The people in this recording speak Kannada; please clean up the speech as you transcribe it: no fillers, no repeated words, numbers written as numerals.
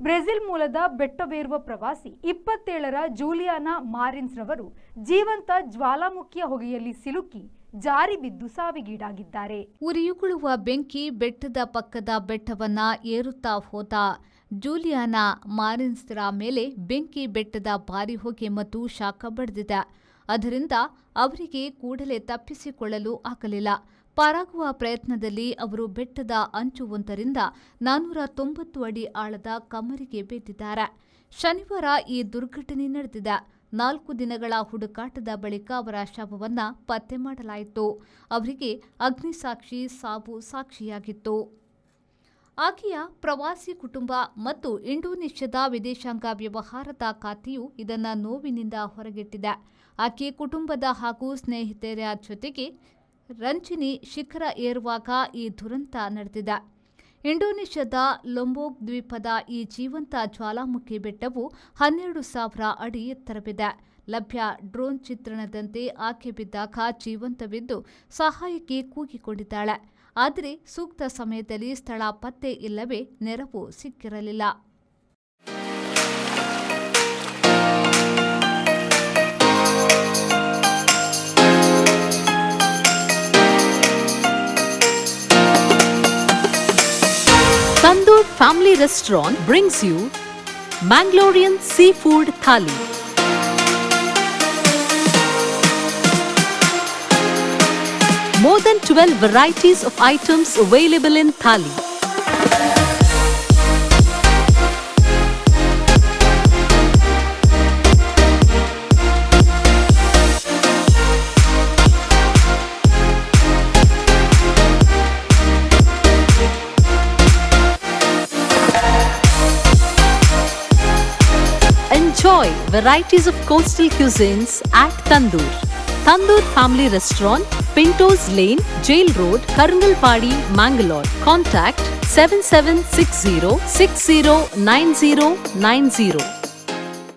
ಬ್ರೆಜಿಲ್ ಮೂಲದ ಬೆಟ್ಟವೇರುವ ಪ್ರವಾಸಿ 27ರ ಜೂಲಿಯಾನಾ ಮಾರಿನ್ಸ್ ರವರು ಜೀವಂತ ಜ್ವಾಲಾಮುಖಿಯ ಹೊಗೆಯಲ್ಲಿ ಸಿಲುಕಿ ಜಾರಿ ಬಿದ್ದು ಸಾವಿಗೀಡಾಗಿದ್ದಾರೆ. ಉರಿಯುಗುಳುವ ಬೆಂಕಿ ಬೆಟ್ಟದ ಪಕ್ಕದ ಬೆಟ್ಟವನ್ನ ಏರುತ್ತಾ ಹೋದ ಜೂಲಿಯಾನಾ ಮಾರಿನ್ಸ್ರ ಮೇಲೆ ಬೆಂಕಿ ಬೆಟ್ಟದ ಭಾರಿ ಹೊಗೆ ಮತ್ತು ಶಾಖ ಬಡಿದಿದೆ. ಅದರಿಂದ ಅವರಿಗೆ ಕೂಡಲೇ ತಪ್ಪಿಸಿಕೊಳ್ಳಲು ಆಗಲಿಲ್ಲ. ಪಾರಾಗುವ ಪ್ರಯತ್ನದಲ್ಲಿ ಅವರು ಬೆಟ್ಟದ ಅಂಚುವೊಂದರಿಂದ 490 ಅಡಿ ಆಳದ ಕಮ್ಮರಿಗೆ ಬಿದ್ದಿದ್ದಾರೆ. ಶನಿವಾರ ಈ ದುರ್ಘಟನೆ ನಡೆದಿದೆ. 4 ದಿನಗಳ ಹುಡುಕಾಟದ ಬಳಿಕ ಅವರ ಶವವನ್ನು ಪತ್ತೆ ಮಾಡಲಾಯಿತು. ಅವರಿಗೆ ಅಗ್ನಿಸಾಕ್ಷಿ ಸಾವು ಸಾಕ್ಷಿಯಾಗಿತ್ತು. ಆಕೆಯ ಪ್ರವಾಸಿ ಕುಟುಂಬ ಮತ್ತು ಇಂಡೋನೇಷ್ಯಾದ ವಿದೇಶಾಂಗ ವ್ಯವಹಾರದ ಖಾತೆಯು ಇದನ್ನು ನೋವಿನಿಂದ ಹೊರಗಿಟ್ಟಿದೆ. ಆಕೆ ಕುಟುಂಬದ ಹಾಗೂ ಸ್ನೇಹಿತರ ಜೊತೆಗೆ ರಂಚಿನಿ ಶಿಖರ ಏರುವಾಗ ಈ ದುರಂತ ನಡೆದಿದೆ. ಇಂಡೋನೇಷ್ಯಾದ ಲೊಂಬೋಕ್ ದ್ವೀಪದ ಈ ಜೀವಂತ ಜ್ವಾಲಾಮುಖಿ ಬೆಟ್ಟವು 12,000 ಅಡಿ ಎತ್ತರವಿದೆ. ಲಭ್ಯ ಡ್ರೋನ್ ಚಿತ್ರಣದಂತೆ ಆಕೆ ಬಿದ್ದಾಗ ಜೀವಂತವಿದ್ದು ಸಹಾಯಕ್ಕೆ ಕೂಗಿಕೊಂಡಿದ್ದಾಳೆ. ಆದರೆ ಸೂಕ್ತ ಸಮಯದಲ್ಲಿ ಸ್ಥಳ ಪತ್ತೆ ಇಲ್ಲವೇ ನೆರವು ಸಿಕ್ಕಿರಲಿಲ್ಲ. Tandoor Family Restaurant brings you Mangalorean Seafood Thali. More than 12 varieties of items available in Thali. Enjoy varieties of coastal cuisines at Tandoor. Tandoor Family Restaurant, Pintos Lane, Jail Road, Karungalpadi, Mangalore. Contact 7760 609090.